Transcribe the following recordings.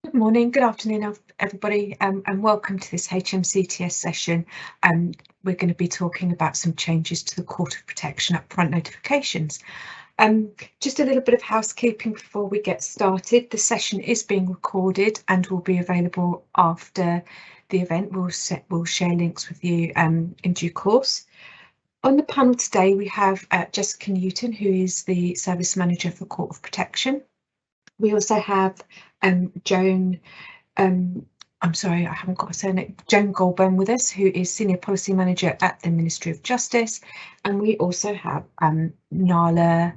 Good morning, good afternoon, everybody, and welcome to this HMCTS session. We're going to be talking about some changes to the Court of Protection Upfront notifications. Just a little bit of housekeeping before we get started. The session is being recorded and will be available after the event. We'll share links with you in due course. On the panel today, we have Jessica Newton, who is the Service Manager for Court of Protection. We also have Joan, I'm sorry, I haven't got a surname, Joan Goulburn with us, who is Senior Policy Manager at the Ministry of Justice. And we also have Marla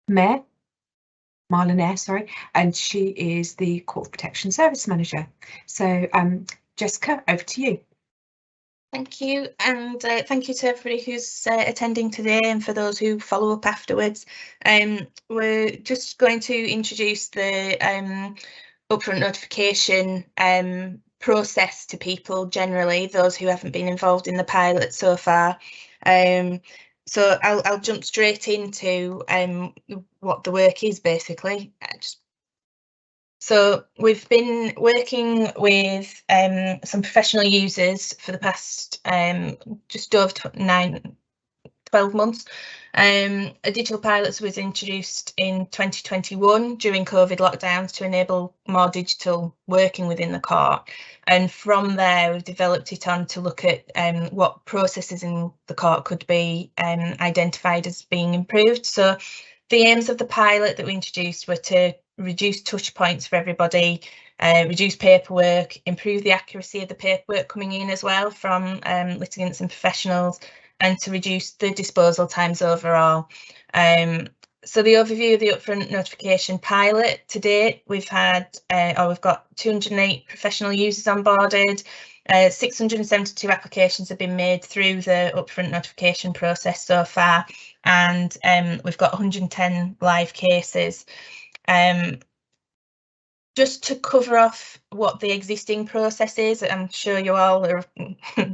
Nair, and she is the Court of Protection Service Manager. So Jessica, over to you. Thank you, and thank you to everybody who's attending today and for those who follow up afterwards. We're just going to introduce the upfront notification process to people generally, those who haven't been involved in the pilot so far. So I'll jump straight into what the work is basically. So we've been working with some professional users for the past just over 12 months. A digital pilot was introduced in 2021 during COVID lockdowns to enable more digital working within the court. And from there, we've developed it on to look at what processes in the court could be identified as being improved. So the aims of the pilot that we introduced were to reduce touch points for everybody, reduce paperwork, improve the accuracy of the paperwork coming in as well from litigants and professionals, and to reduce the disposal times overall. So the overview of the upfront notification pilot to date, we've got 208 professional users onboarded, 672 applications have been made through the upfront notification process so far, and we've got 110 live cases. Just to cover off what the existing process is, I'm sure you all are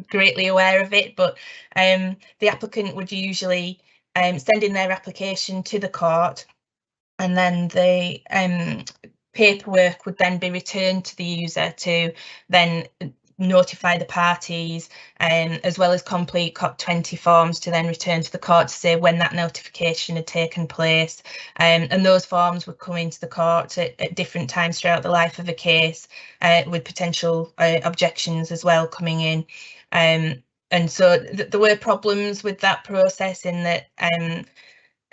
greatly aware of it, but the applicant would usually send in their application to the court, and then the paperwork would then be returned to the user to then notify the parties, as well as complete COP20 forms to then return to the court to say when that notification had taken place. And those forms would come into the court at different times throughout the life of a case, with potential objections as well coming in. And so there were problems with that process in that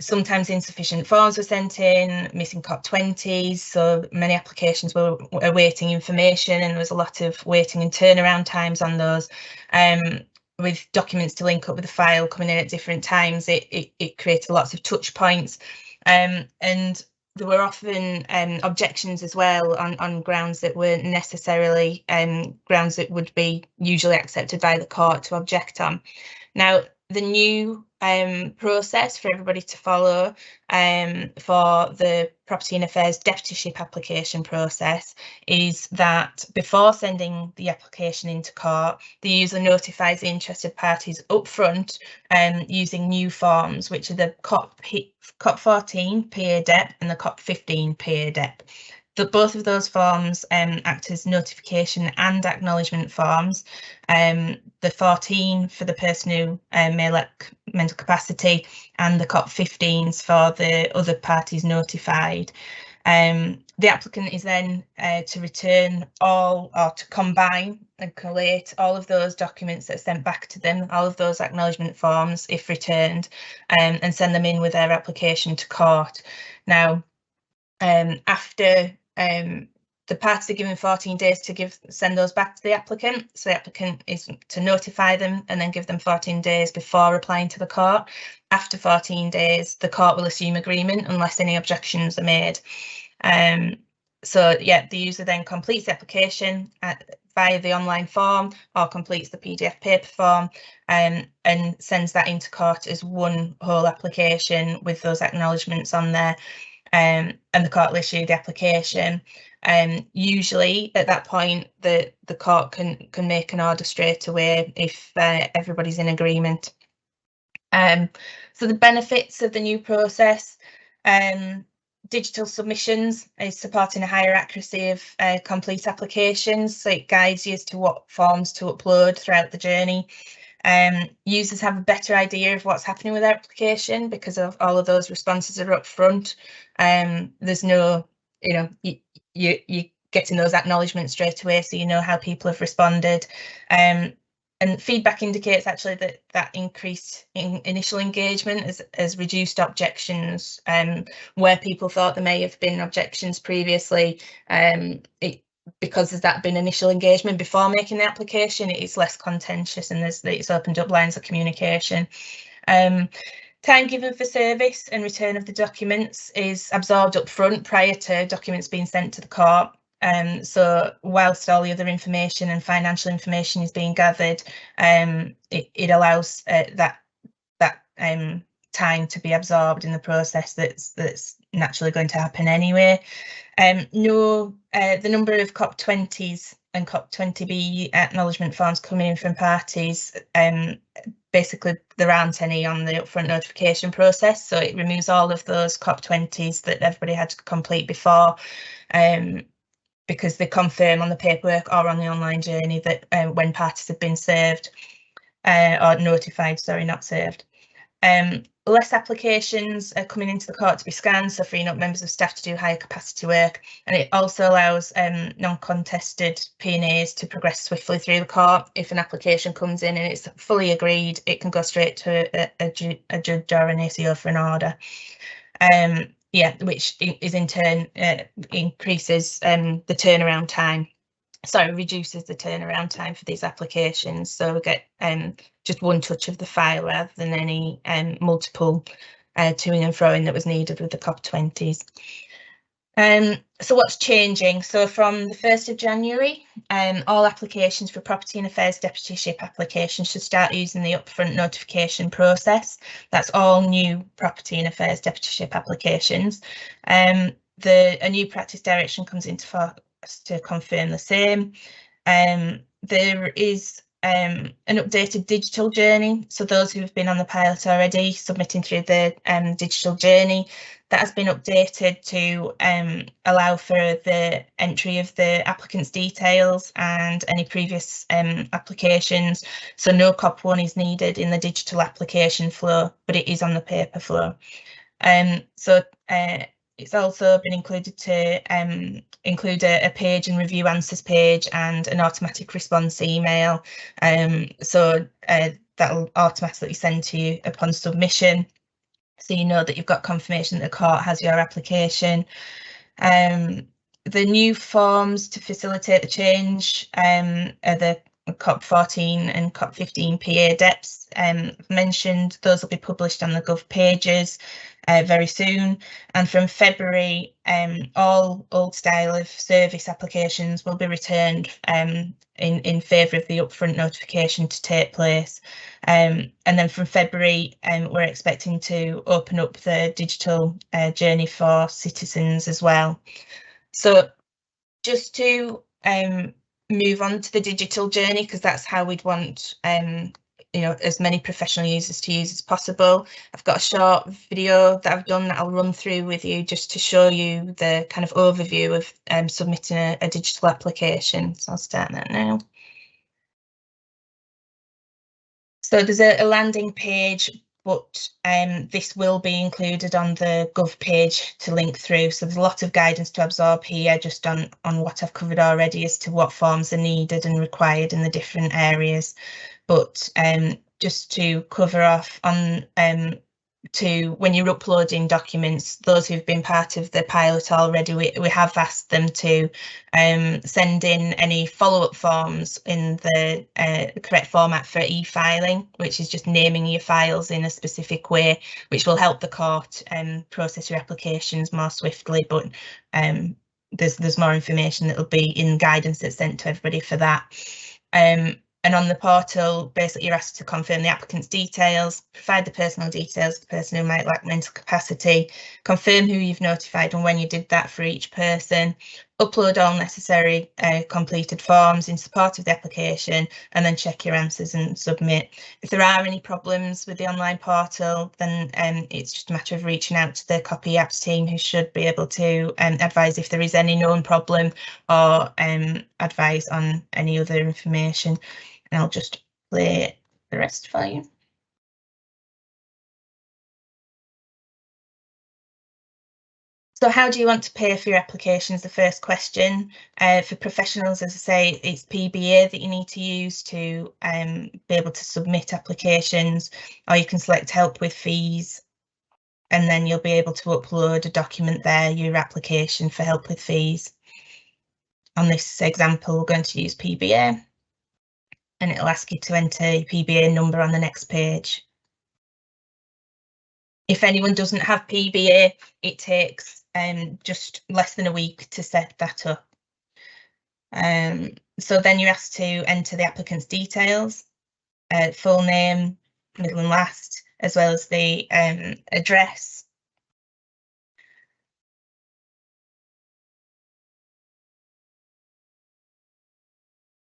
sometimes insufficient forms were sent in, missing COP20s, so many applications were awaiting information, and there was a lot of waiting and turnaround times on those. With documents to link up with the file coming in at different times, it created lots of touch points, and there were often objections as well on grounds that weren't necessarily grounds that would be usually accepted by the court to object on. Now, the new process for everybody to follow for the Property and Affairs Deputyship application process is that before sending the application into court, the user notifies the interested parties upfront using new forms, which are the COP14 P&A Dep and the COP15 P&A Dep. Both of those forms act as notification and acknowledgement forms. The 14 for the person who may lack mental capacity, and the COP15s for the other parties notified. The applicant is then to return all, or to combine and collate all of those documents that are sent back to them, all of those acknowledgement forms if returned, and send them in with their application to court. Now, after the parties are given 14 days to send those back to the applicant. So the applicant is to notify them and then give them 14 days before applying to the court. After 14 days, the court will assume agreement unless any objections are made. So yeah, the user then completes the application via the online form or completes the PDF paper form, and sends that into court as one whole application with those acknowledgements on there. And the court will issue the application. Usually at that point, the court can make an order straight away if everybody's in agreement. So the benefits of the new process, Digital submissions is supporting a higher accuracy of complete applications, so it guides you as to what forms to upload throughout the journey. Users have a better idea of what's happening with their application because of all of those responses are up front. There's no, you're getting those acknowledgements straight away, so you know how people have responded. And feedback indicates actually that increase in initial engagement has reduced objections. Where people thought there may have been objections previously, because there's that been initial engagement before making the application, it's less contentious and it's opened up lines of communication. Time given for service and return of the documents is absorbed up front prior to documents being sent to the court. So whilst all the other information and financial information is being gathered, it allows that time to be absorbed in the process that's naturally going to happen anyway. The number of COP20s and COP20B acknowledgement forms coming in from parties, basically there aren't any on the upfront notification process, so it removes all of those COP20s that everybody had to complete before, because they confirm on the paperwork or on the online journey that when parties have been served or notified, sorry, not served. Less applications are coming into the court to be scanned, so freeing up members of staff to do higher capacity work, and it also allows non-contested P&As to progress swiftly through the court. If an application comes in and it's fully agreed, it can go straight to a judge or an ACO for an order. Which is in turn increases the turnaround time. Sorry, reduces the turnaround time for these applications. So we get just one touch of the file rather than any multiple toing and froing that was needed with the COP20s. So what's changing? So from the 1st of January, all applications for Property and Affairs Deputyship applications should start using the upfront notification process. That's all new Property and Affairs Deputyship applications. A new practice direction comes into force to confirm the same. There is an updated digital journey, so those who have been on the pilot already submitting through the digital journey, that has been updated to allow for the entry of the applicant's details and any previous applications. So no COP1 is needed in the digital application flow, but it is on the paper flow. It's also been included to include a page and review answers page and an automatic response email. So that'll automatically send to you upon submission, so you know that you've got confirmation that the court has your application. The new forms to facilitate the change are the COP14 and COP15 PA Deps mentioned. Those will be published on the Gov pages very soon, and from February all old style of service applications will be returned in favour of the upfront notification to take place, and then from February we're expecting to open up the digital journey for citizens as well. So just to move on to the digital journey, because that's how we'd want as many professional users to use as possible. I've got a short video that I've done that I'll run through with you just to show you the kind of overview of submitting a digital application. So I'll start that now. So there's a landing page, but this will be included on the Gov page to link through. So there's a lot of guidance to absorb here just on what I've covered already as to what forms are needed and required in the different areas. But just to cover off on to when you're uploading documents, those who've been part of the pilot already, we have asked them to send in any follow-up forms in the correct format for e-filing, which is just naming your files in a specific way, which will help the court process your applications more swiftly. But there's more information that will be in guidance that's sent to everybody for that. And on the portal, basically you're asked to confirm the applicant's details, provide the personal details of the person who might lack mental capacity, confirm who you've notified and when you did that for each person, upload all necessary completed forms in support of the application, and then check your answers and submit. If there are any problems with the online portal, then it's just a matter of reaching out to the Copy Apps team, who should be able to advise if there is any known problem, or advise on any other information. And I'll just play the rest for you. So how do you want to pay for your applications? The first question. For professionals, as I say, it's PBA that you need to use to be able to submit applications, or you can select help with fees, and then you'll be able to upload a document there, your application for help with fees. On this example, we're going to use PBA, and it'll ask you to enter your PBA number on the next page. If anyone doesn't have PBA, it takes just less than a week to set that up. So then you're asked to enter the applicant's details, full name, middle and last, as well as the address.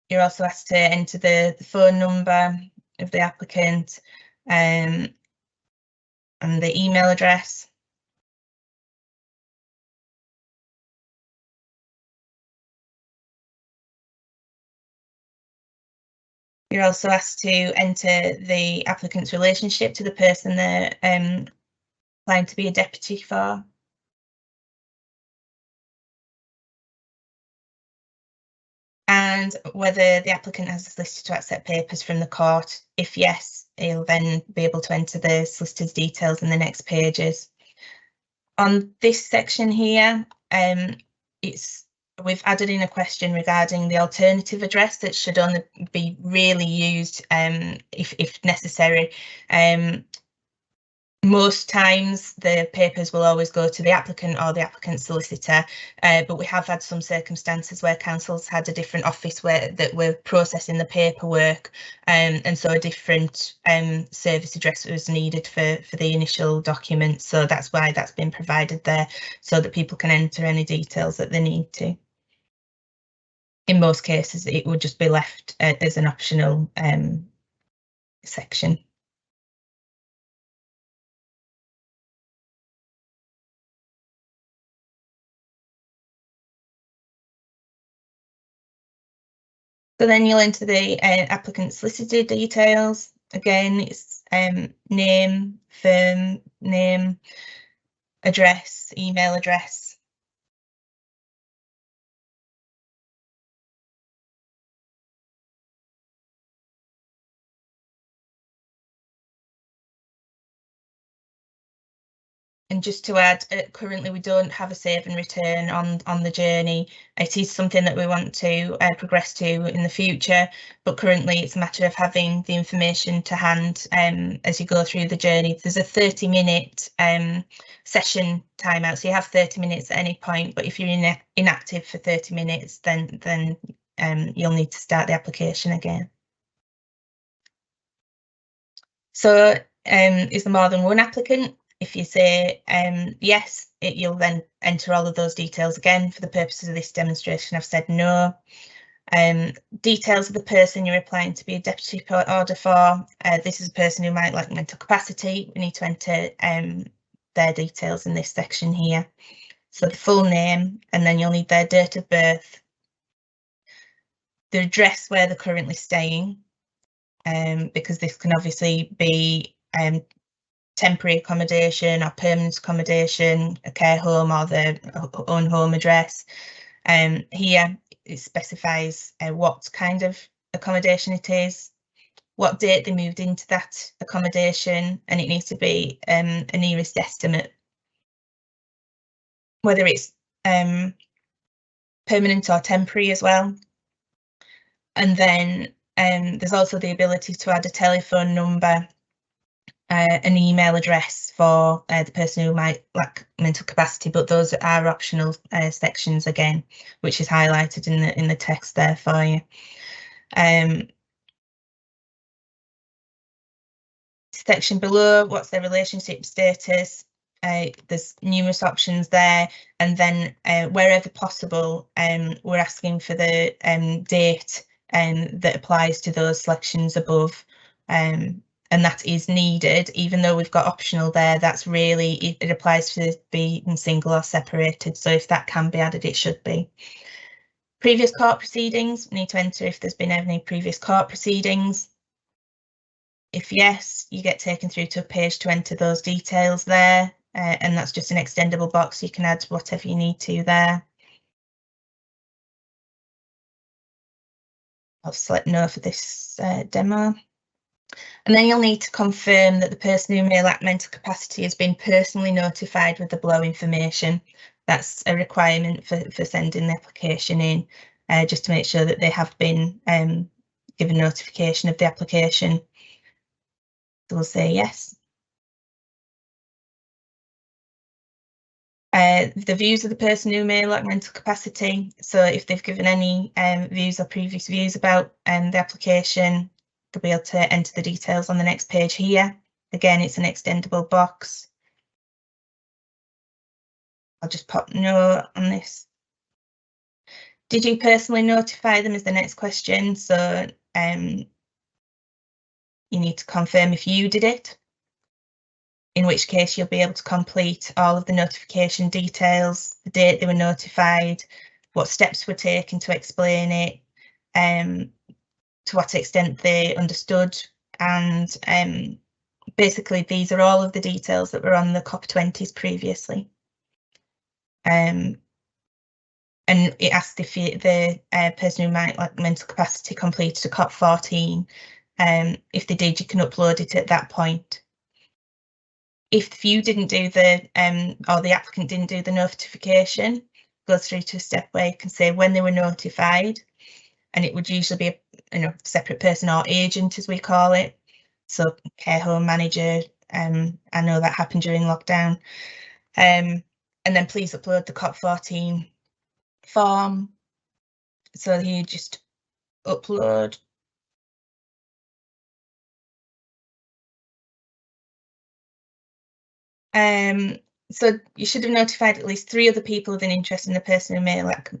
You're also asked to enter the phone number of the applicant and the email address. You're also asked to enter the applicant's relationship to the person they're applying to be a deputy for. And whether the applicant has a solicitor to accept papers from the court. If yes, he'll then be able to enter the solicitor's details in the next pages. On this section here, we've added in a question regarding the alternative address that should only be really used if necessary. Most times the papers will always go to the applicant or the applicant's solicitor, but we have had some circumstances where councils had a different office that were processing the paperwork, and so a different service address was needed for the initial document. So that's why that's been provided there, so that people can enter any details that they need to. In most cases, it would just be left as an optional section. So then you'll enter the applicant's solicitor details. Again, it's name, firm name, address, email address. And just to add, currently we don't have a save and return on the journey. It is something that we want to progress to in the future, but currently it's a matter of having the information to hand as you go through the journey. There's a 30-minute session timeout, so you have 30 minutes at any point, but if you're inactive for 30 minutes, then you'll need to start the application again. So is there more than one applicant? If you say yes, you'll then enter all of those details again. For the purposes of this demonstration, I've said no. Details of the person you're applying to be a deputy order for. This is a person who might lack mental capacity. We need to enter their details in this section here. So the full name, and then you'll need their date of birth, the address where they're currently staying, because this can obviously be temporary accommodation or permanent accommodation, a care home, or their own home address. Here it specifies what kind of accommodation it is, what date they moved into that accommodation, and it needs to be a nearest estimate, whether it's permanent or temporary as well. And then there's also the ability to add a telephone number, an email address for the person who might lack mental capacity, but those are optional sections again, which is highlighted in the text there for you. Section below, what's their relationship status? there's numerous options there, and then wherever possible, we're asking for the date that applies to those selections above, and that is needed. Even though we've got optional there, that's really, it applies to being single or separated, so if that can be added, it should be. Previous court proceedings, we need to enter if there's been any previous court proceedings. If yes, you get taken through to a page to enter those details there, and that's just an extendable box, so you can add whatever you need to there. I'll select no for this demo. And then you'll need to confirm that the person who may lack mental capacity has been personally notified with the below information. That's a requirement for sending the application in, just to make sure that they have been given notification of the application. So we'll say yes. The views of the person who may lack mental capacity. So if they've given any views or previous views about the application, they'll be able to enter the details on the next page here. Again, it's an extendable box. I'll just pop no on this. Did you personally notify them is the next question. So you need to confirm if you did it, in which case you'll be able to complete all of the notification details, the date they were notified, what steps were taken to explain it, to what extent they understood, and basically these are all of the details that were on the COP20s previously. And it asked if the person who might lack mental capacity completed a COP14. If they did, you can upload it at that point. If you didn't do the, or the applicant didn't do the notification, go through to a step where you can say when they were notified, and it would usually be a separate person or agent, as we call it. So care home manager, I know that happened during lockdown. And then please upload the COP14 form. So you just upload. So you should have notified at least 3 other people with an interest in the person who may lack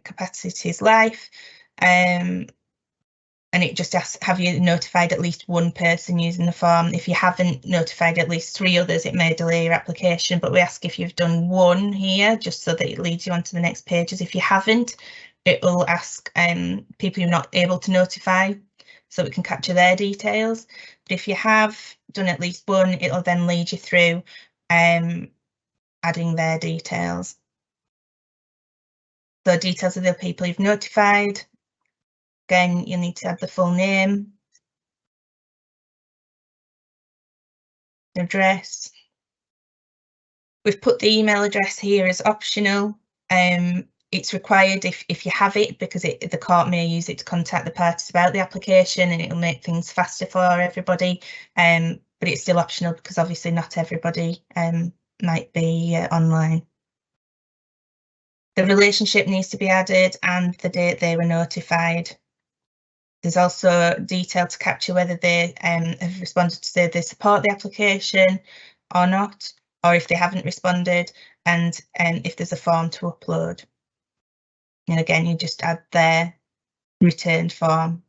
capacity's life. And it just asks, have you notified at least 1 person using the form? If you haven't notified at least 3 others, it may delay your application, but we ask if you've done 1 here, just so that it leads you on to the next pages. If you haven't, it will ask people you're not able to notify, so we can capture their details. But if you have done at least 1, it'll then lead you through adding their details. So details of the people you've notified. Again, you'll need to add the full name, address. We've put the email address here as optional. It's required if you have it, because the court may use it to contact the parties about the application, and it'll make things faster for everybody. But it's still optional because obviously not everybody might be online. The relationship needs to be added and the date they were notified. There's also detail to capture whether they have responded to say they support the application or not, or if they haven't responded, and if there's a form to upload. And again, you just add their returned form.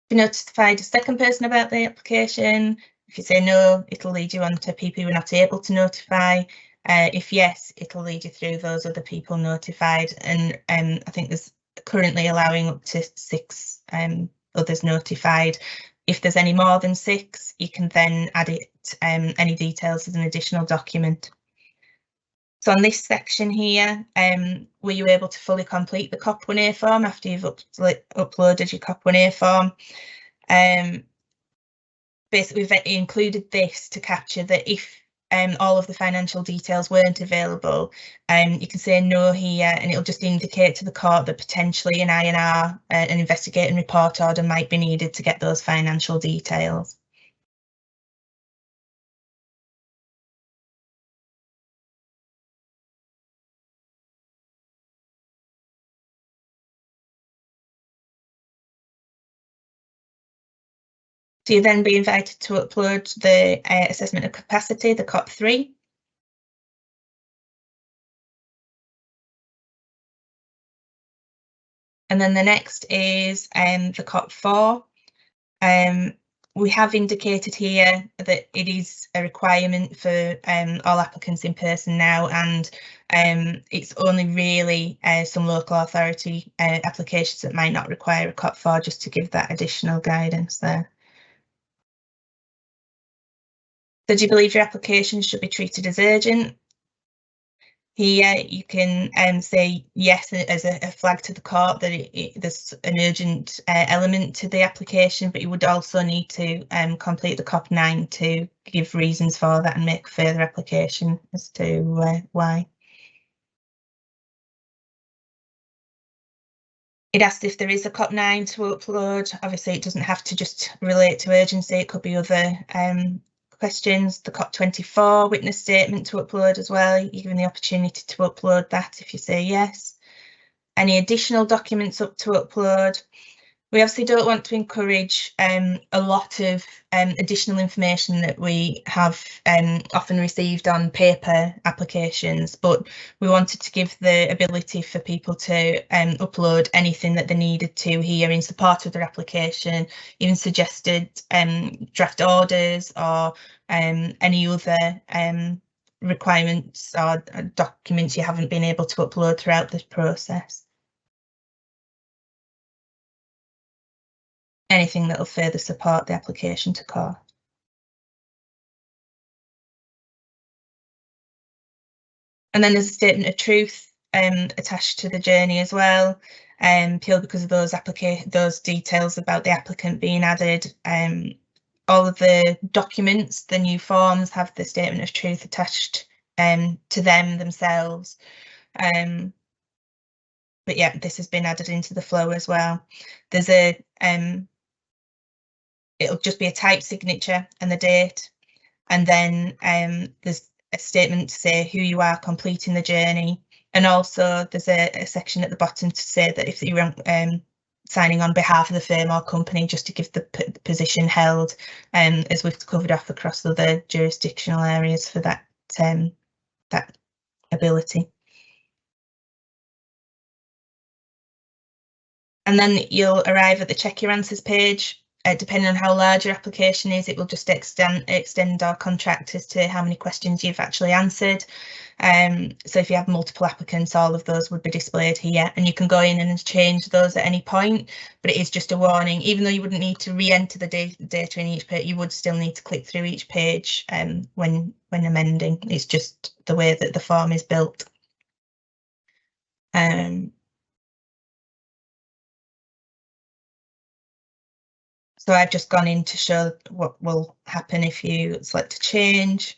If you notified a second person about the application, if you say no, it'll lead you on to people who are not able to notify. If yes, it'll lead you through those other people notified, and I think there's currently allowing up to 6 others notified. If there's any more than 6, you can then add it, any details as an additional document. So on this section here, were you able to fully complete the COP1A form after you've uploaded your COP1A form? Basically, we've included this to capture that if all of the financial details weren't available, you can say no here, and it'll just indicate to the court that potentially an INR, an investigating report order, might be needed to get those financial details. So you'll then be invited to upload the assessment of capacity, the COP3. And then the next is the COP4. We have indicated here that it is a requirement for all applicants in person now, and it's only really some local authority applications that might not require a COP4, just to give that additional guidance there. So do you believe your application should be treated as urgent? Here you can say yes as a flag to the court that there's an urgent element to the application, but you would also need to complete the COP9 to give reasons for that and make further application as to why. It asks if there is a COP9 to upload. Obviously, it doesn't have to just relate to urgency. It could be other questions. The COP24 witness statement to upload as well. You're given the opportunity to upload that if you say yes. Any additional documents up to upload. We obviously don't want to encourage a lot of additional information that we have often received on paper applications, but we wanted to give the ability for people to upload anything that they needed to here in support of their application, even suggested draft orders or any other requirements or documents you haven't been able to upload throughout this process. Anything that will further support the application to court. And then there's a statement of truth attached to the journey as well, purely because of those details about the applicant being added. All of the documents, the new forms, have the statement of truth attached to them themselves. But yeah, this has been added into the flow as well. There's a it'll just be a typed signature and the date, and then there's a statement to say who you are completing the journey, and also there's a section at the bottom to say that if you're signing on behalf of the firm or company, just to give the position held, as we've covered off across other jurisdictional areas for that that ability. And then you'll arrive at the check your answers page. Depending on how large your application is, it will just extend our contract as to how many questions you've actually answered. So if you have multiple applicants, all of those would be displayed here, and you can go in and change those at any point, but it is just a warning. Even though you wouldn't need to re-enter the data in each page, you would still need to click through each page when amending. It's just the way that the form is built. So I've just gone in to show what will happen if you select a change.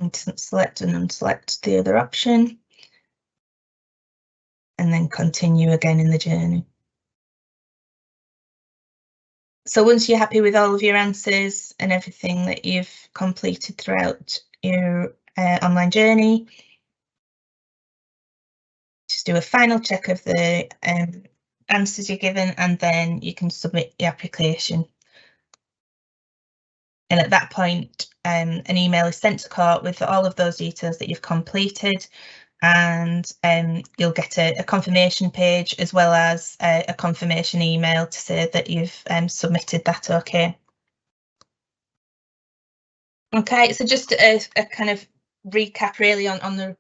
And select and unselect the other option. And then continue again in the journey. So once you're happy with all of your answers and everything that you've completed throughout your online journey, just do a final check of the answers you're given, and then you can submit the application. And at that point, an email is sent to court with all of those details that you've completed, and you'll get a confirmation page as well as a confirmation email to say that you've submitted that okay. Okay, so just a kind of recap really on the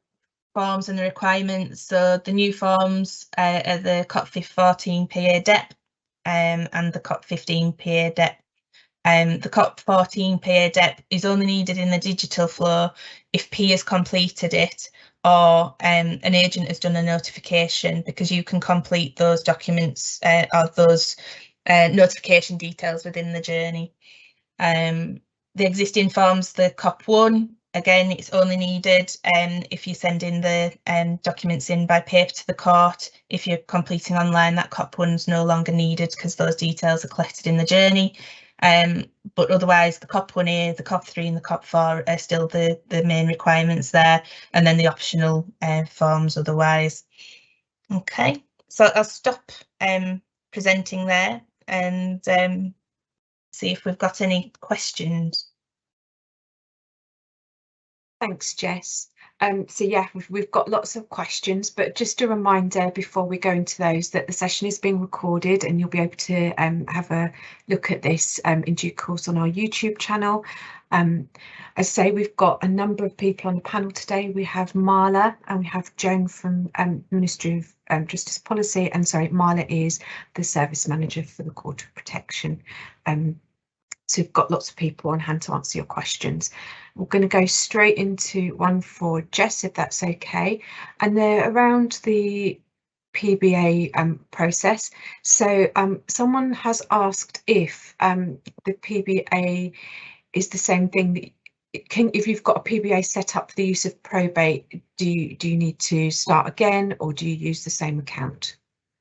forms and the requirements. So the new forms are the COP14 PA DEP and the COP15 PA DEP. The COP14 PA DEP is only needed in the digital flow if P has completed it or an agent has done a notification, because you can complete those documents or those notification details within the journey. The existing forms, the COP1, again, it's only needed if you send in the documents in by paper to the court. If you're completing online, that COP1 is no longer needed because those details are collected in the journey. But otherwise the COP 1A, the COP 3 and the COP 4 are still the main requirements there, and then the optional forms otherwise. Okay, so I'll stop presenting there and see if we've got any questions. Thanks, Jess. So yeah, we've got lots of questions, but just a reminder before we go into those that the session is being recorded and you'll be able to have a look at this in due course on our YouTube channel. As I say, we've got a number of people on the panel today. We have Marla and we have Joan from Ministry of Justice Policy, and sorry, Marla is the Service Manager for the Court of Protection. So we've got lots of people on hand to answer your questions. We're going to go straight into one for Jess, if that's okay. And they're around the PBA process. So someone has asked if the PBA is the same thing that if you've got a PBA set up for the use of probate, do you need to start again, or do you use the same account?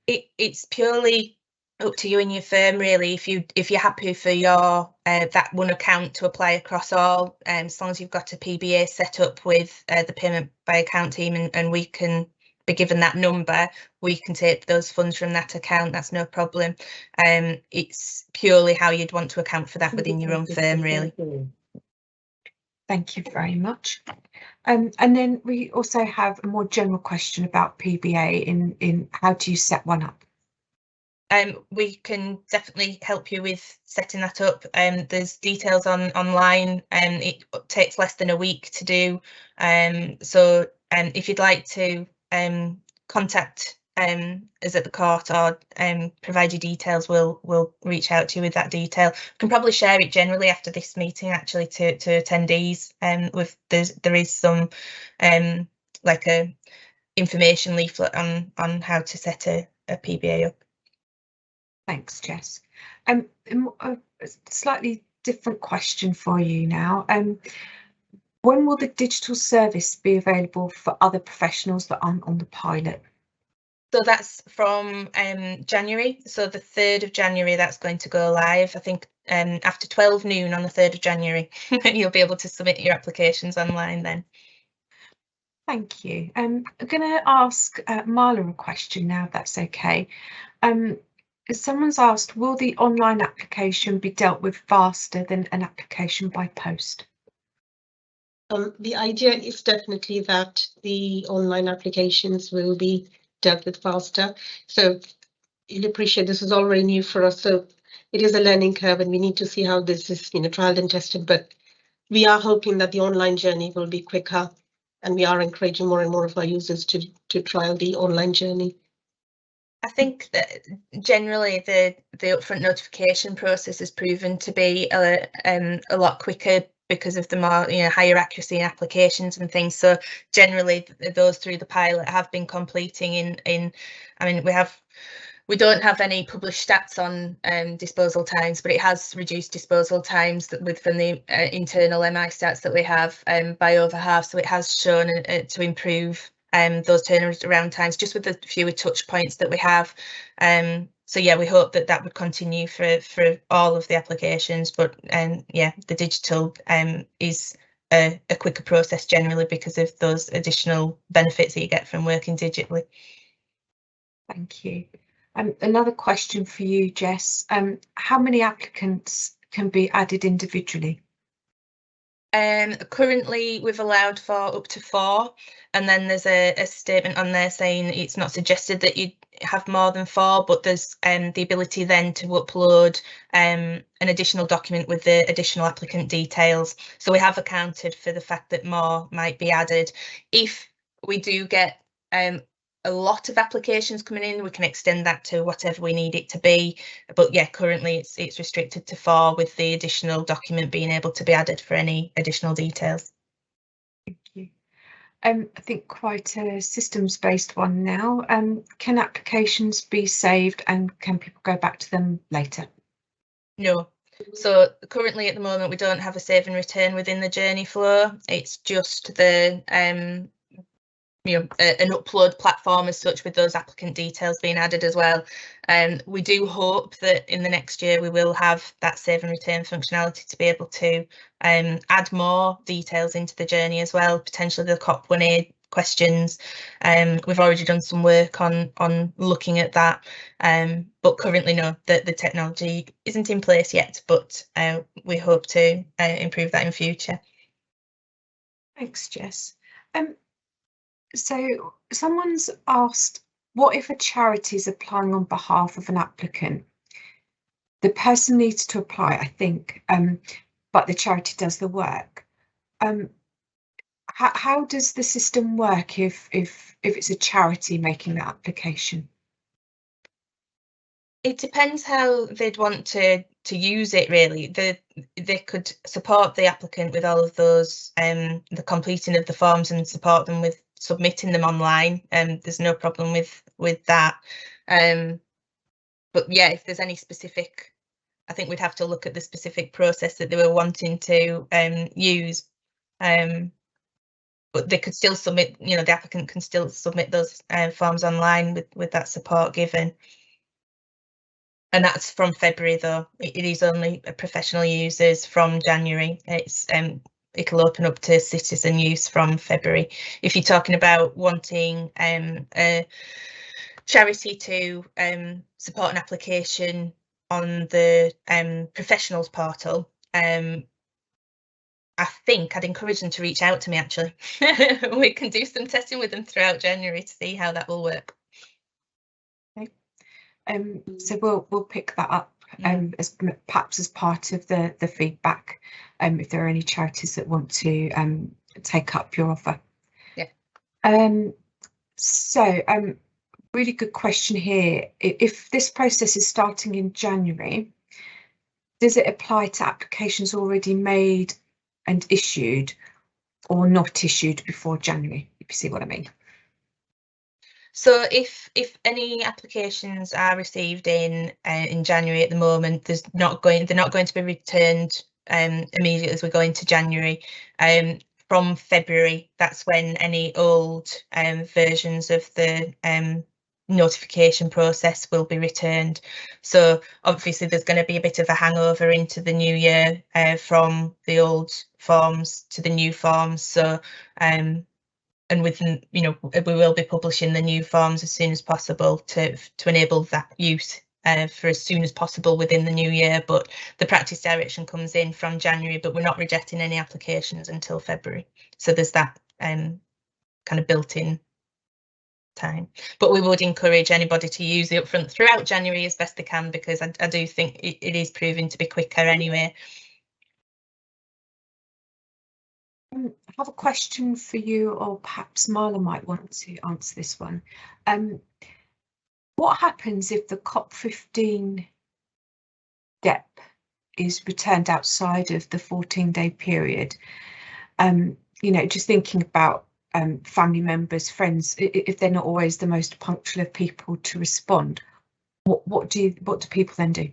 It's purely up to you and your firm, really. If you're happy for your that one account to apply across all, as long as you've got a PBA set up with the payment by account team, and we can be given that number, we can take those funds from that account. That's no problem. It's purely how you'd want to account for that within your own firm, really. Thank you very much. And then we also have a more general question about PBA in how do you set one up? We can definitely help you with setting that up. There's details online, and it takes less than a week to do. So if you'd like to contact us at the court or provide your details, we'll reach out to you with that detail. We can probably share it generally after this meeting, actually, to attendees. There is some like a information leaflet on how to set a PBA up. Thanks, Jess. A slightly different question for you now. When will the digital service be available for other professionals that aren't on the pilot? So that's from January. So the 3rd of January, that's going to go live. I think after 12 noon on the 3rd of January, you'll be able to submit your applications online then. Thank you. I'm going to ask Marla a question now, if that's okay. Someone's asked, will the online application be dealt with faster than an application by post? The idea is definitely that the online applications will be dealt with faster. So you'll appreciate this is already new for us. So it is a learning curve and we need to see how this is, trialed and tested. But we are hoping that the online journey will be quicker, and we are encouraging more and more of our users to trial the online journey. I think that generally the upfront notification process has proven to be a lot quicker because of the more higher accuracy in applications and things. So generally those through the pilot have been completing in I mean, we don't have any published stats on disposal times, but it has reduced disposal times from the internal MI stats that we have by over half. So it has shown to improve those turnaround times just with the fewer touch points that we have. So yeah, we hope that would continue for all of the applications, but yeah, the digital is a quicker process generally because of those additional benefits that you get from working digitally. Thank you. Another question for you, Jess. How many applicants can be added individually? Currently we've allowed for up to 4, and then there's a statement on there saying it's not suggested that you have more than 4, but there's the ability then to upload an additional document with the additional applicant details. So we have accounted for the fact that more might be added. If we do get a lot of applications coming in, we can extend that to whatever we need it to be, but yeah, currently it's restricted to 4, with the additional document being able to be added for any additional details. Thank you. I think quite a systems-based one now. Can applications be saved and can people go back to them later? No. So currently at the moment we don't have a save and return within the journey flow. It's just the an upload platform as such, with those applicant details being added as well. We do hope that in the next year we will have that save and return functionality to be able to add more details into the journey as well, potentially the COP1A questions. We've already done some work on looking at that, but currently no, the technology isn't in place yet, but we hope to improve that in future. Thanks, Jess. So someone's asked, what if a charity is applying on behalf of an applicant? The person needs to apply, I think, but the charity does the work. How does the system work if it's a charity making that application? It depends how they'd want to use it, really. They could support the applicant with all of those, the completing of the forms, and support them with submitting them online. There's no problem with that. But yeah, if there's any specific, I think we'd have to look at the specific process that they were wanting to use. But they could still submit, the applicant can still submit those forms online with that support given. And that's from February, though. It is only professional users from January. It'll open up to citizen use from February. If you're talking about wanting a charity to support an application on the professionals portal, I think I'd encourage them to reach out to me, actually. We can do some testing with them throughout January to see how that will work. So we'll pick that up as perhaps as part of the feedback, if there are any charities that want to take up your offer. Yeah. So really good question here. If this process is starting in January, does it apply to applications already made and issued, or not issued before January, if you see what I mean? So if any applications are received in January at the moment, they're not going to be returned immediately as we go into January. From February, that's when any old versions of the notification process will be returned. So obviously there's going to be a bit of a hangover into the new year from the old forms to the new forms. So and within, we will be publishing the new forms as soon as possible to enable that use for as soon as possible within the new year. But the practice direction comes in from January, but we're not rejecting any applications until February. So there's that kind of built-in time. But we would encourage anybody to use the upfront throughout January as best they can, because I do think it is proving to be quicker anyway. I have a question for you, or perhaps Marla might want to answer this one. What happens if the COP15 DEP is returned outside of the 14-day period? Just thinking about family members, friends, if they're not always the most punctual of people to respond, what do people then do?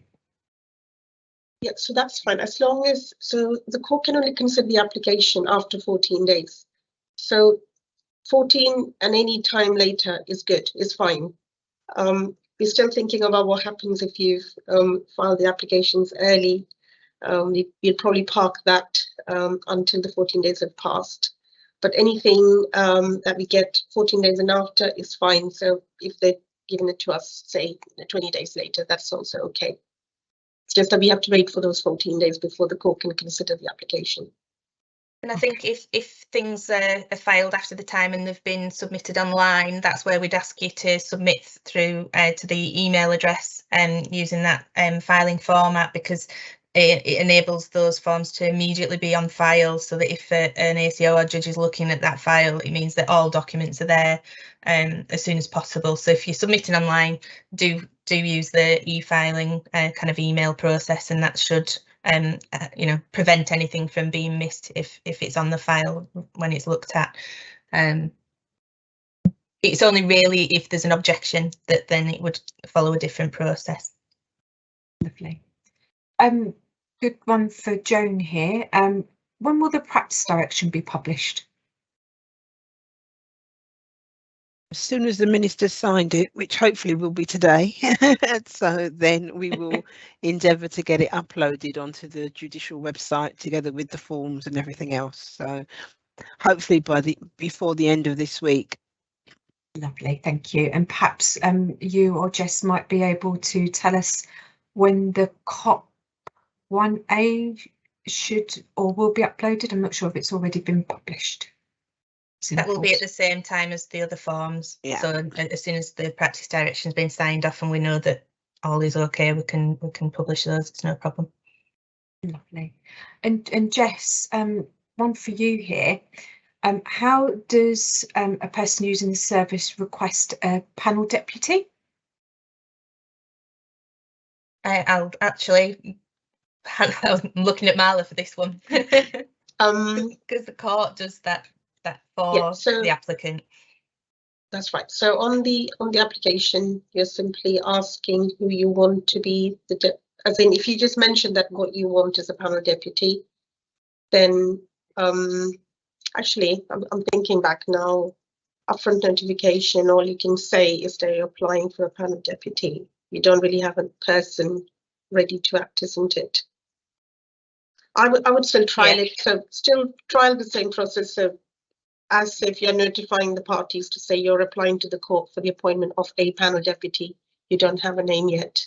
Yeah, so that's fine, as long as, so the court can only consider the application after 14 days. So 14 and any time later is good, is fine. We're still thinking about what happens if you've filed the applications early. You'll probably park that until the 14 days have passed. But anything that we get 14 days and after is fine. So if they've given it to us, say 20 days later, that's also okay. It's just that we have to wait for those 14 days before the court can consider the application. And I think if things are filed after the time and they've been submitted online, that's where we'd ask you to submit through to the email address using that filing format, because it enables those forms to immediately be on file, so that if an ACO or judge is looking at that file, it means that all documents are there as soon as possible. So if you're submitting online, do use the e-filing kind of email process, and that should prevent anything from being missed if it's on the file when it's looked at. It's only really if there's an objection that then it would follow a different process. Lovely. Good one for Joan here. When will the practice direction be published? As soon as the minister signed it, which hopefully will be today, so then we will endeavour to get it uploaded onto the judicial website together with the forms and everything else. So hopefully before the end of this week. Lovely, thank you. And perhaps you or Jess might be able to tell us when the COP 1A should or will be uploaded. I'm not sure if it's already been published. That will be at the same time as the other forms. Yeah. So as soon as the practice direction has been signed off and we know that all is okay, we can publish those. It's no problem. Lovely. And Jess, one for you here. How does a person using the service request a panel deputy? I'll actually. I'm looking at Marla for this one. Because the court does that for the applicant. That's right. So on the application, you're simply asking who you want to be as in, if you just mention that what you want is a panel deputy, then actually I'm thinking back now, upfront notification, all you can say is that you're applying for a panel deputy. You don't really have a person ready to act, isn't it? I would still trial it. So still trial the same process. So as if you're notifying the parties to say you're applying to the court for the appointment of a panel deputy, you don't have a name yet.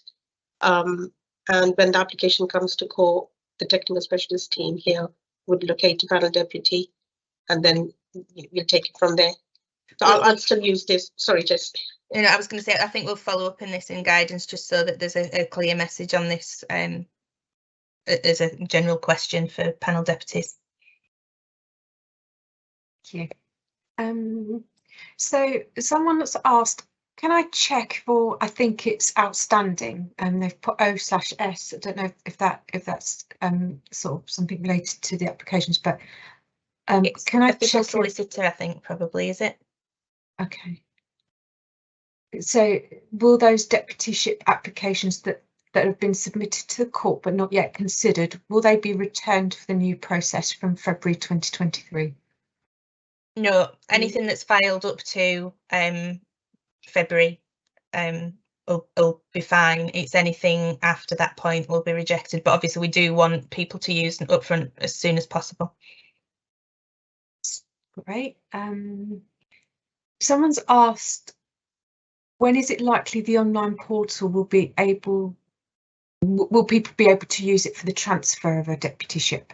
And when the application comes to court, the technical specialist team here would locate a panel deputy, and then we'll take it from there. So I'll still use this. Sorry, Jess. You know, I was going to say, I think we'll follow up in this in guidance just so that there's a clear message on this as a general question for panel deputies. Thank you. So someone's asked, can I check for, I think it's outstanding, and they've put O/S. I don't know if that's sort of something related to the applications, but can I check? Solicitor, I think probably, is it? Okay. So will those deputyship applications that have been submitted to the court but not yet considered, will they be returned for the new process from February 2023? No, anything that's filed up to February will be fine. It's anything after that point will be rejected, but obviously we do want people to use an upfront as soon as possible. Great. Someone's asked, when is it likely the online portal will people be able to use it for the transfer of a deputyship?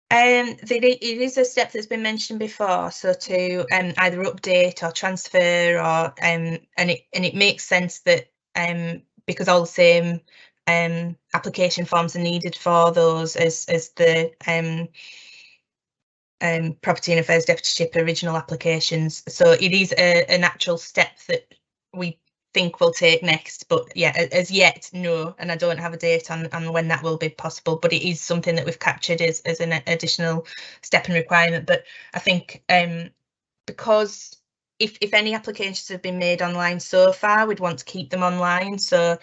It is a step that's been mentioned before, so to either update or transfer, or and it makes sense that because all the same application forms are needed for those as the Property and Affairs Deputyship original applications. So it is a natural step that we think we'll take next, but yeah, as yet no, and I don't have a date on when that will be possible, but it is something that we've captured as an additional step and requirement. But I think because if any applications have been made online so far, we'd want to keep them online, so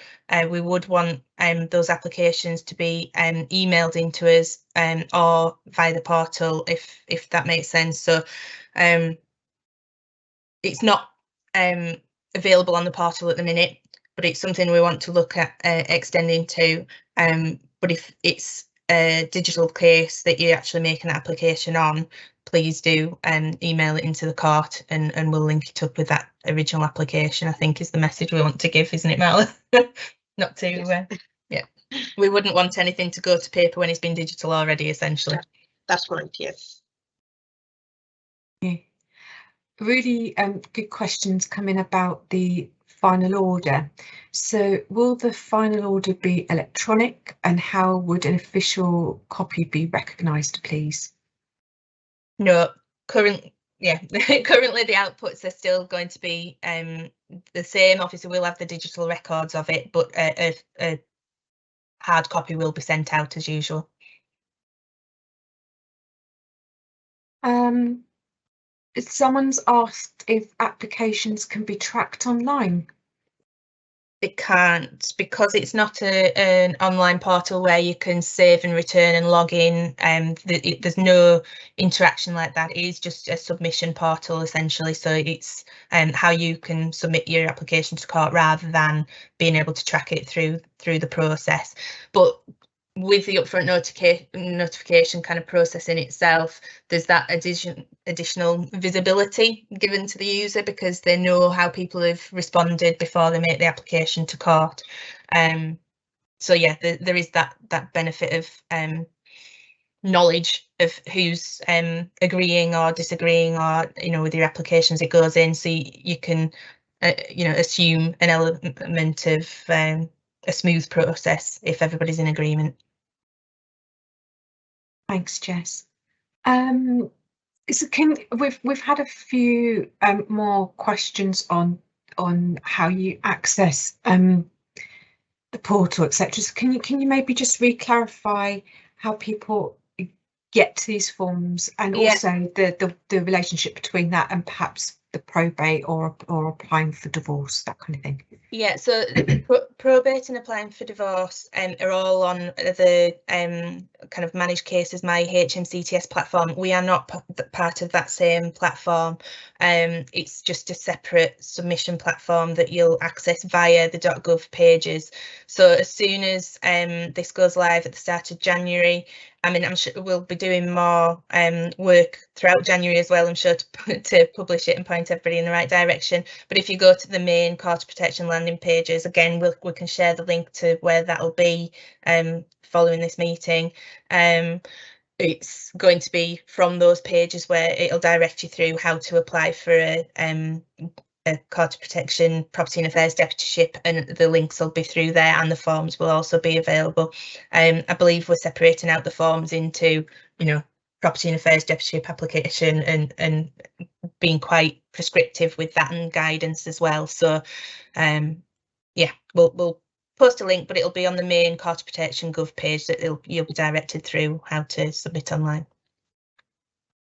we would want those applications to be emailed into us or via the portal, if that makes sense. So it's not available on the portal at the minute, but it's something we want to look at extending to. But if it's a digital case that you're actually making an application on, please do email it into the court, and we'll link it up with that original application, I think is the message we want to give, isn't it, Marla? Not to, yeah, we wouldn't want anything to go to paper when it's been digital already, essentially. That's right, yes. Yeah. Really good questions coming about the final order. So will the final order be electronic, and how would an official copy be recognised, please? No, currently the outputs are still going to be the same. Obviously we'll have the digital records of it, but a hard copy will be sent out as usual. Someone's asked if applications can be tracked online. It can't, because it's not an online portal where you can save and return and log in. There's no interaction like that. It is just a submission portal essentially. So it's how you can submit your application to court rather than being able to track it through the process. But with the upfront notification kind of process in itself, there's that additional visibility given to the user because they know how people have responded before they make the application to court. So yeah, there is that benefit of knowledge of who's agreeing or disagreeing, or with your applications it goes in, so you can assume an element of a smooth process if everybody's in agreement. Thanks, Jess. So we've had a few more questions on how you access the portal, etc. So can you maybe just re-clarify how people get to these forms, and also the relationship between that and perhaps the probate or applying for divorce, that kind of thing? Yeah, so probate and applying for divorce are all on the kind of managed cases My HMCTS platform. We are not part of that same platform. It's just a separate submission platform that you'll access via the .gov pages. So as soon as this goes live at the start of January, I mean, I'm sure we'll be doing more work throughout January as well, I'm sure, to publish it and point everybody in the right direction. But if you go to the main Court of Protection landing pages, again, we can share the link to where that'll be following this meeting. It's going to be from those pages where it'll direct you through how to apply for a Court of Protection Property and Affairs Deputyship, and the links will be through there, and the forms will also be available. I believe we're separating out the forms into, Property and Affairs Deputyship application and being quite prescriptive with that and guidance as well. So yeah, we'll post a link, but it'll be on the main Court of Protection Gov page that you'll be directed through how to submit online.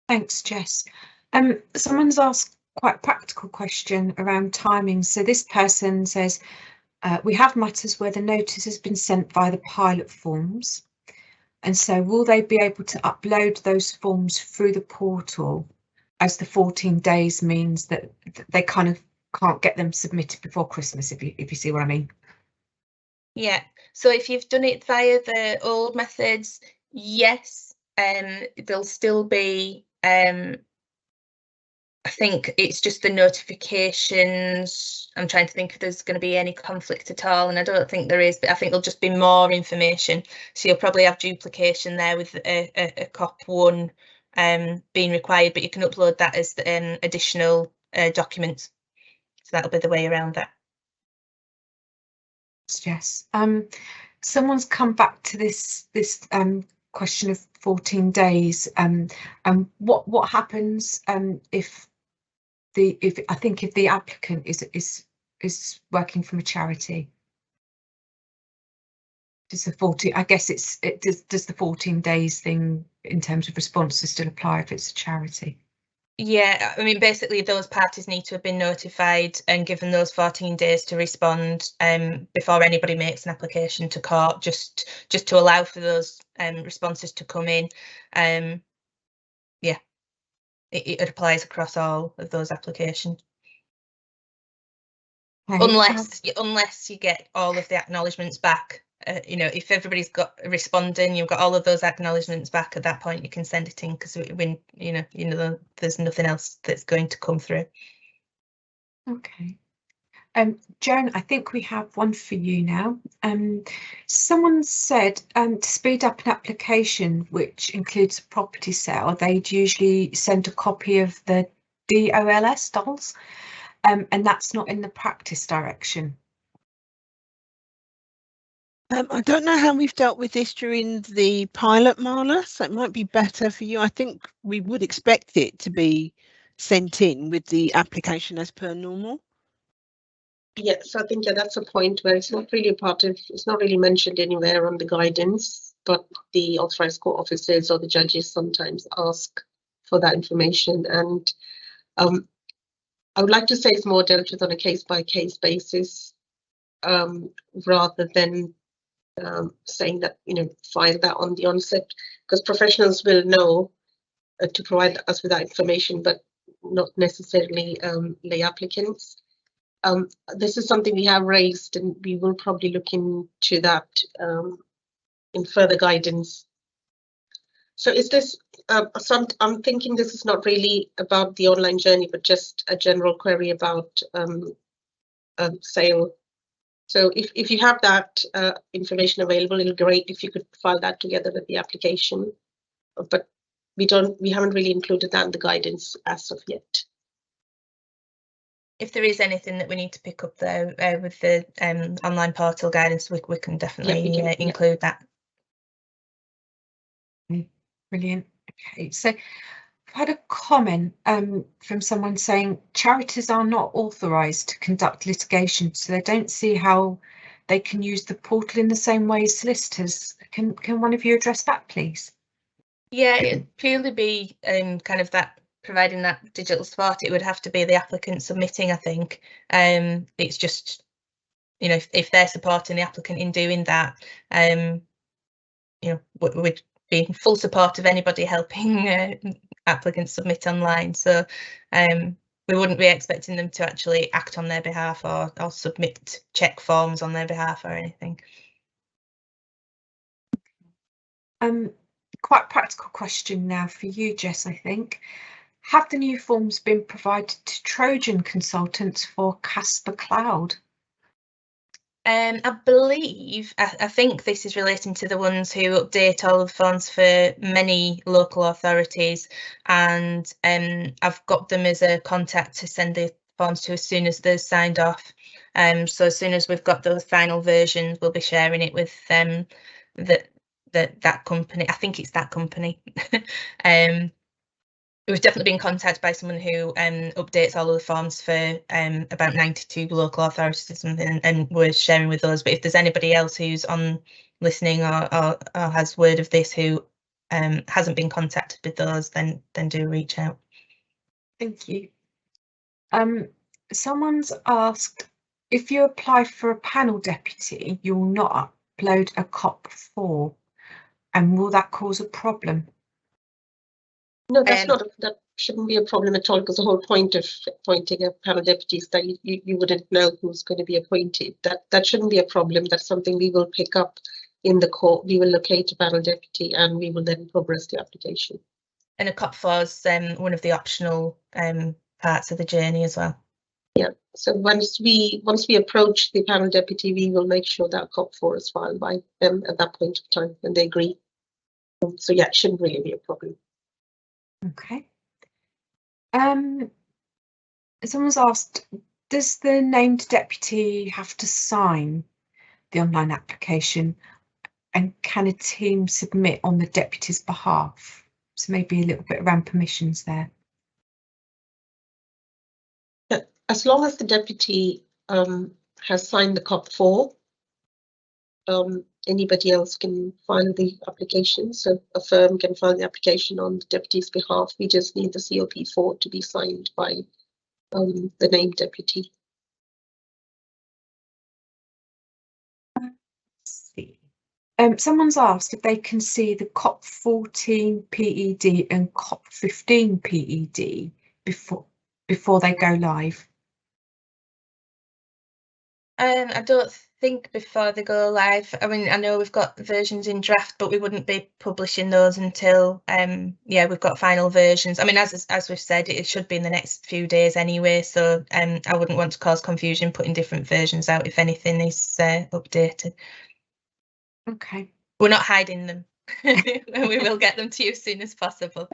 Thanks, Jess. Someone's asked quite a practical question around timing. So this person says, we have matters where the notice has been sent via the pilot forms. And so will they be able to upload those forms through the portal, as the 14 days means that they kind of can't get them submitted before Christmas, if you see what I mean? Yeah, so if you've done it via the old methods, yes, there'll still be, I think it's just the notifications. I'm trying to think if there's going to be any conflict at all, and I don't think there is, but I think there'll just be more information. So you'll probably have duplication there with a COP1 being required, but you can upload that as additional documents. So that'll be the way around that. Yes. Someone's come back to this question of 14 days. What happens if the applicant is working from a charity? Does the 14? I guess does the 14 days thing in terms of responses still apply if it's a charity? Yeah, I mean, basically those parties need to have been notified and given those 14 days to respond before anybody makes an application to court, just to allow for those responses to come in. Yeah, it applies across all of those applications. Okay. Unless you get all of the acknowledgements back. If everybody's got responding, you've got all of those acknowledgements back, at that point you can send it in, because when there's nothing else that's going to come through. Okay. Joan, I think we have one for you now. Someone said to speed up an application which includes a property sale, they'd usually send a copy of the DOLS, and that's not in the practice direction. I don't know how we've dealt with this during the pilot, Marla, so it might be better for you. I think we would expect it to be sent in with the application as per normal. Yes, I think that's a point where it's not really it's not really mentioned anywhere on the guidance, but the authorised court officers or the judges sometimes ask for that information, and I would like to say it's more dealt with on a case-by-case basis. rather than saying that, file that on the onset, because professionals will know to provide us with that information, but not necessarily lay applicants. This is something we have raised, and we will probably look into that in further guidance. So is this, I'm thinking this is not really about the online journey, but just a general query about sale. So if you have that information available, it'll be great if you could file that together with the application. But we haven't really included that in the guidance as of yet. If there is anything that we need to pick up there with the online portal guidance, we can definitely include that. Brilliant. Okay, so I've had a comment from someone saying charities are not authorised to conduct litigation, so they don't see how they can use the portal in the same way as solicitors. Can one of you address that, please? Yeah, it'd purely be kind of that, providing that digital support. It would have to be the applicant submitting, I think. It's just, if they're supporting the applicant in doing that, we'd be in full support of anybody helping applicants submit online. So we wouldn't be expecting them to actually act on their behalf or submit check forms on their behalf or anything. Quite practical question now for you, Jess, I think. Have the new forms been provided to Trojan consultants for Casper Cloud? I believe, I think this is relating to the ones who update all of the forms for many local authorities, and I've got them as a contact to send the forms to as soon as they're signed off. So as soon as we've got those final versions, we'll be sharing it with that company. I think it's that company. We've definitely been contacted by someone who updates all of the forms for about 92 local authorities or something, and we're sharing with those. But if there's anybody else who's on listening or has word of this who hasn't been contacted with those, then do reach out. Thank you. Someone's asked, if you apply for a panel deputy, you will not upload a COP4, and will that cause a problem? No, that shouldn't be a problem at all, because the whole point of appointing a panel deputy is that you wouldn't know who's going to be appointed. That shouldn't be a problem. That's something we will pick up in the court. We will locate a panel deputy and we will then progress the application. And a COP4 is one of the optional parts of the journey as well. Yeah, so once we approach the panel deputy, we will make sure that COP4 is filed by them at that point of time when they agree. So yeah, it shouldn't really be a problem. Okay. Someone's asked, does the named deputy have to sign the online application, and can a team submit on the deputy's behalf? So maybe a little bit around permissions there. As long as the deputy has signed the COP4, anybody else can file the application. So a firm can file the application on the deputy's behalf. We just need the COP4 to be signed by the named deputy. Let's see. Someone's asked if they can see the COP14 PED and COP15 PED before they go live. I don't think before they go live. I mean, I know we've got versions in draft, but we wouldn't be publishing those until we've got final versions. I mean, as we've said, it should be in the next few days anyway, so I wouldn't want to cause confusion putting different versions out if anything is updated. Okay. We're not hiding them. We will get them to you as soon as possible.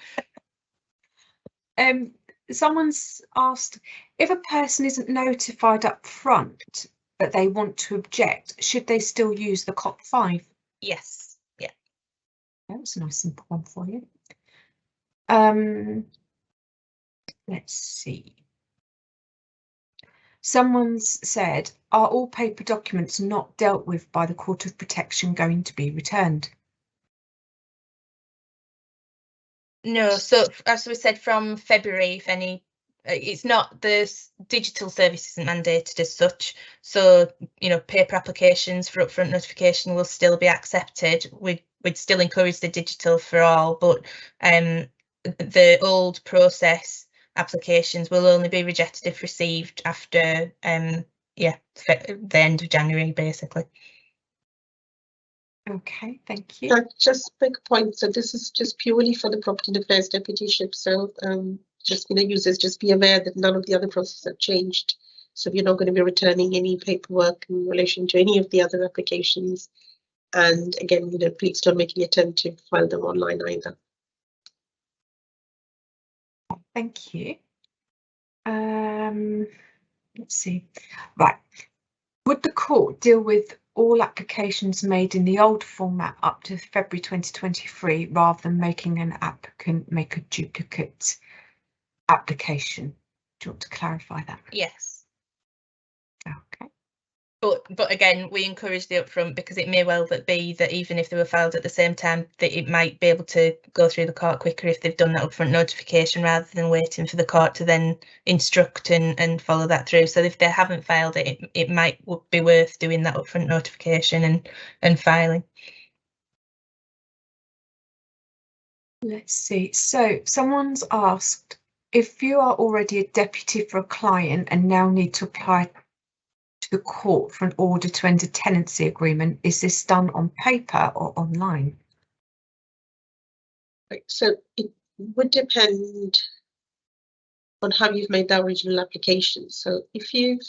Someone's asked, if a person isn't notified up front but they want to object, should they still use the COP5? Yes. Yeah. That's a nice simple one for you. Let's see. Someone's said, are all paper documents not dealt with by the Court of Protection going to be returned? No, so as we said, from February, if any it's not, the digital service isn't mandated as such, so paper applications for upfront notification will still be accepted. We'd still encourage the digital for all, but the old process applications will only be rejected if received after the end of January, basically. Okay, thank you. Just a quick point. So this is just purely for the Property and Affairs Deputyship. So just users, just be aware that none of the other processes have changed. So you're not going to be returning any paperwork in relation to any of the other applications. And again, please don't make any attempt to file them online either. Thank you. Let's see. Right. Would the court deal with all applications made in the old format up to February 2023 rather than making an applicant make a duplicate application? Do you want to clarify that? Yes. Okay. But again, we encourage the upfront because it may well be that even if they were filed at the same time, that it might be able to go through the court quicker if they've done that upfront notification rather than waiting for the court to then instruct and follow that through. So if they haven't filed it, it might be worth doing that upfront notification and filing. Let's see. So someone's asked, if you are already a deputy for a client and now need to apply to the court for an order to end a tenancy agreement, is this done on paper or online? Right, so it would depend on how you've made that original application. So if you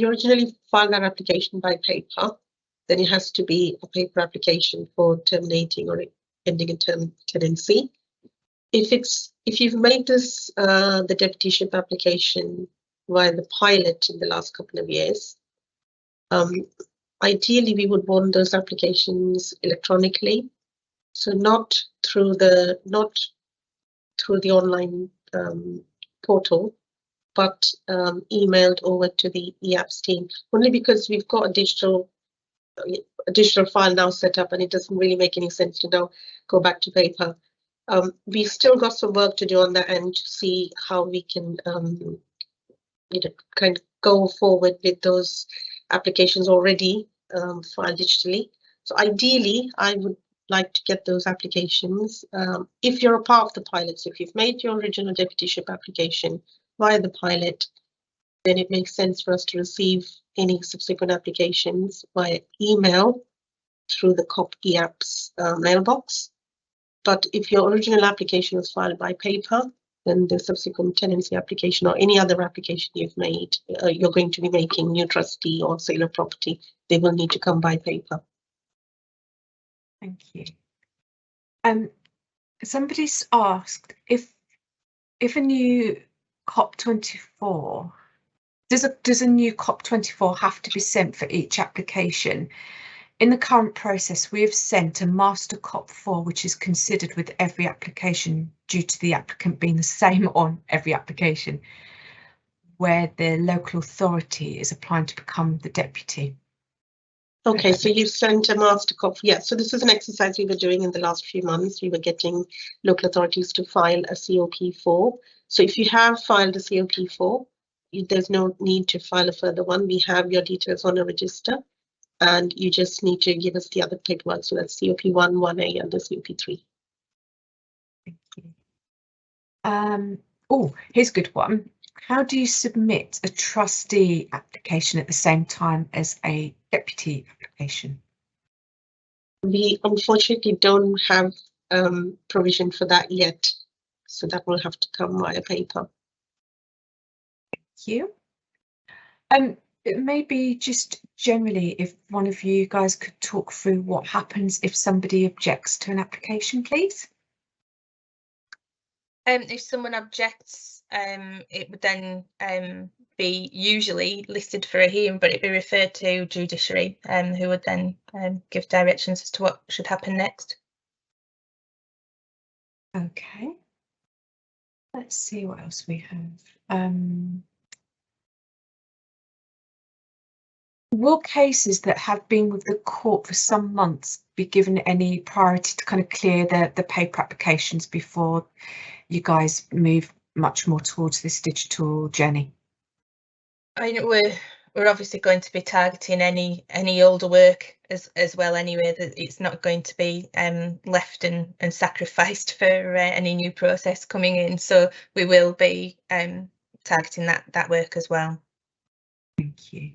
originally filed that application by paper, then it has to be a paper application for terminating or ending a tenancy. If you've made this the deputyship application via the pilot in the last couple of years, ideally we would want those applications electronically, so not through the online portal, but emailed over to the EAPS team, only because we've got a digital file now set up and it doesn't really make any sense to now go back to paper. We've still got some work to do on that end to see how we can kind of go forward with those applications already filed digitally. So ideally, I would like to get those applications. If you're a part of the pilot, so if you've made your original deputyship application via the pilot, then it makes sense for us to receive any subsequent applications via email through the COP EAPS mailbox. But if your original application was filed by paper, then the subsequent tenancy application or any other application you've made, you're going to be making, new trustee or sale of property, they will need to come by paper. Thank you. Somebody's asked if a new COP24, does a new COP24 have to be sent for each application? In the current process, we have sent a master COP4, which is considered with every application due to the applicant being the same on every application, where the local authority is applying to become the deputy. Okay, so you sent a master COP. Yeah, so this is an exercise we were doing in the last few months. We were getting local authorities to file a COP4. So if you have filed a COP4, there's no need to file a further one. We have your details on a register. And you just need to give us the other paperwork. So that's COP1, 1A, and the COP3. Thank you. Oh, here's a good one. How do you submit a trustee application at the same time as a deputy application? We unfortunately don't have provision for that yet. So that will have to come via paper. Thank you. Maybe just generally, if one of you guys could talk through what happens if somebody objects to an application, please. If someone objects, it would then be usually listed for a hearing, but it'd be referred to judiciary, who would then give directions as to what should happen next. Okay. Let's see what else we have. Will cases that have been with the court for some months be given any priority to kind of clear the paper applications before you guys move much more towards this digital journey? I mean, we're obviously going to be targeting any older work as well anyway, that it's not going to be left and sacrificed for any new process coming in, so we will be targeting that work as well. Thank you.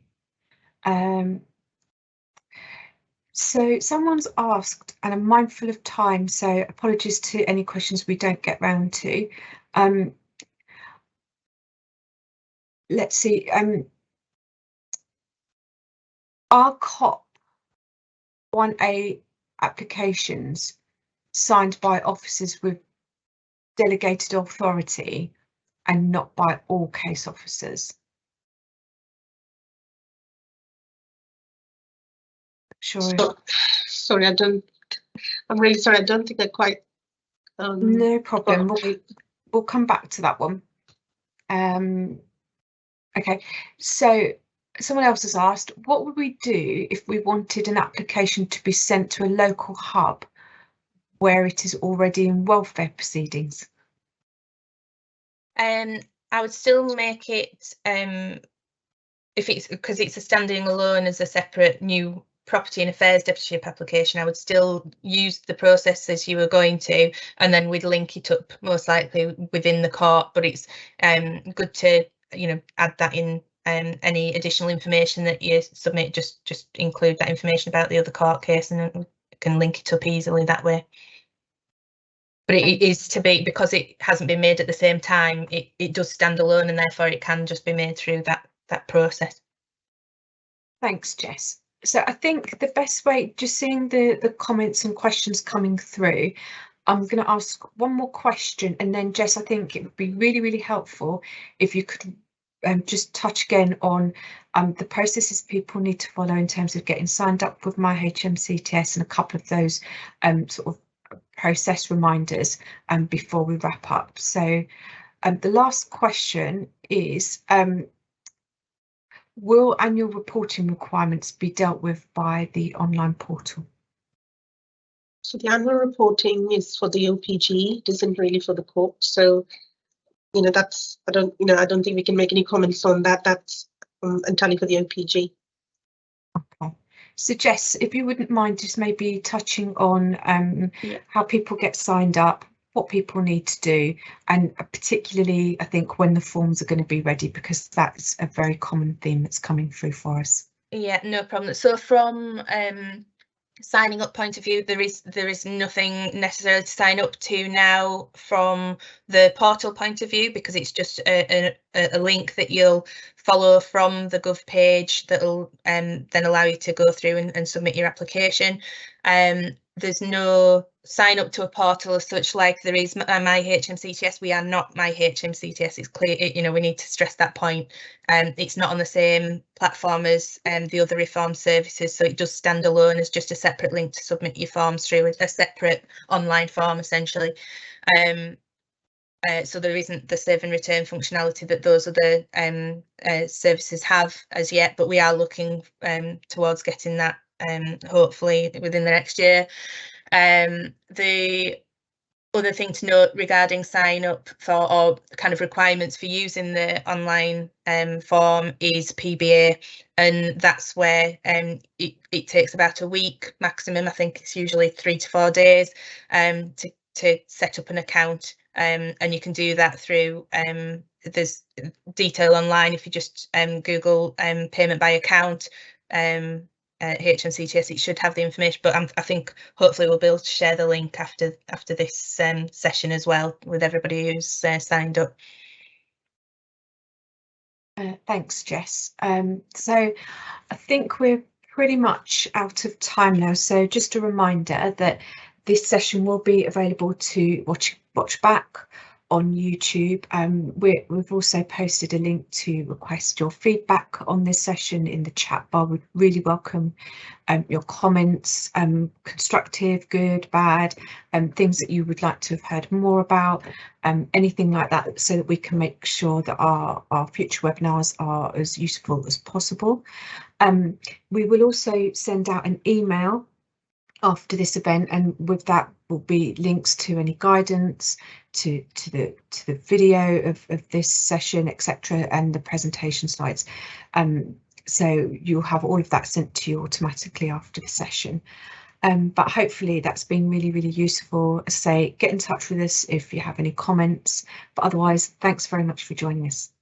So someone's asked, and I'm mindful of time, so apologies to any questions we don't get round to. Let's see. Are COP 1A applications signed by officers with delegated authority and not by all case officers? Sure. Sorry, I'm really sorry, I don't think I quite. No problem. We'll come back to that one. Okay, so someone else has asked, what would we do if we wanted an application to be sent to a local hub where it is already in welfare proceedings? I would still make it, if it's because it's a standing alone as a separate new Property and Affairs Deputyship application, I would still use the process as you were going to, and then we'd link it up most likely within the court. But it's good to, you know, add that in. Any additional information that you submit, just include that information about the other court case, and we can link it up easily that way. But it is to be, because it hasn't been made at the same time, it does stand alone, and therefore it can just be made through that process. Thanks, Jess. So I think the best way, just seeing the comments and questions coming through, I'm going to ask one more question, and then Jess, I think it would be really, really helpful if you could just touch again on the processes people need to follow in terms of getting signed up with My HMCTS, and a couple of those sort of process reminders before we wrap up. So the last question is, will annual reporting requirements be dealt with by the online portal? So the annual reporting is for the OPG, it isn't really for the court. So, you know, that's, I don't think we can make any comments on that. That's entirely for the OPG. Okay. So Jess, if you wouldn't mind just maybe touching on how people get signed up, what people need to do, and particularly I think when the forms are going to be ready, because that's a very common theme that's coming through for us. Yeah, no problem. So from signing up point of view, there is nothing necessarily to sign up to now from the portal point of view, because it's just a link that you'll follow from the Gov page that'll then allow you to go through and submit your application. There's no sign up to a portal as such like there is My HMCTS. We are not My HMCTS. It's clear, you know, we need to stress that point. It's not on the same platform as the other reformed services, so it does stand alone as just a separate link to submit your forms through, a separate online form essentially. So there isn't the save and return functionality that those other services have as yet, but we are looking towards getting that hopefully within the next year. The other thing to note regarding sign up for, or kind of requirements for using the online form, is PBA, and that's where it takes about a week maximum. I think it's usually 3 to 4 days to set up an account, and you can do that through there's detail online if you just Google payment by account. HMCTS, it should have the information, but I think hopefully we'll be able to share the link after this session as well with everybody who's signed up. Thanks, Jess. So I think we're pretty much out of time now, so just a reminder that this session will be available to watch back on YouTube. We've also posted a link to request your feedback on this session in the chat bar. We'd really welcome your comments, constructive, good, bad, things that you would like to have heard more about, anything like that, so that we can make sure that our future webinars are as useful as possible. We will also send out an email after this event, and with that will be links to any guidance, to the video of this session, etc., and the presentation slides. So you'll have all of that sent to you automatically after the session. But hopefully that's been really, really useful. As I say, get in touch with us if you have any comments, but otherwise, thanks very much for joining us.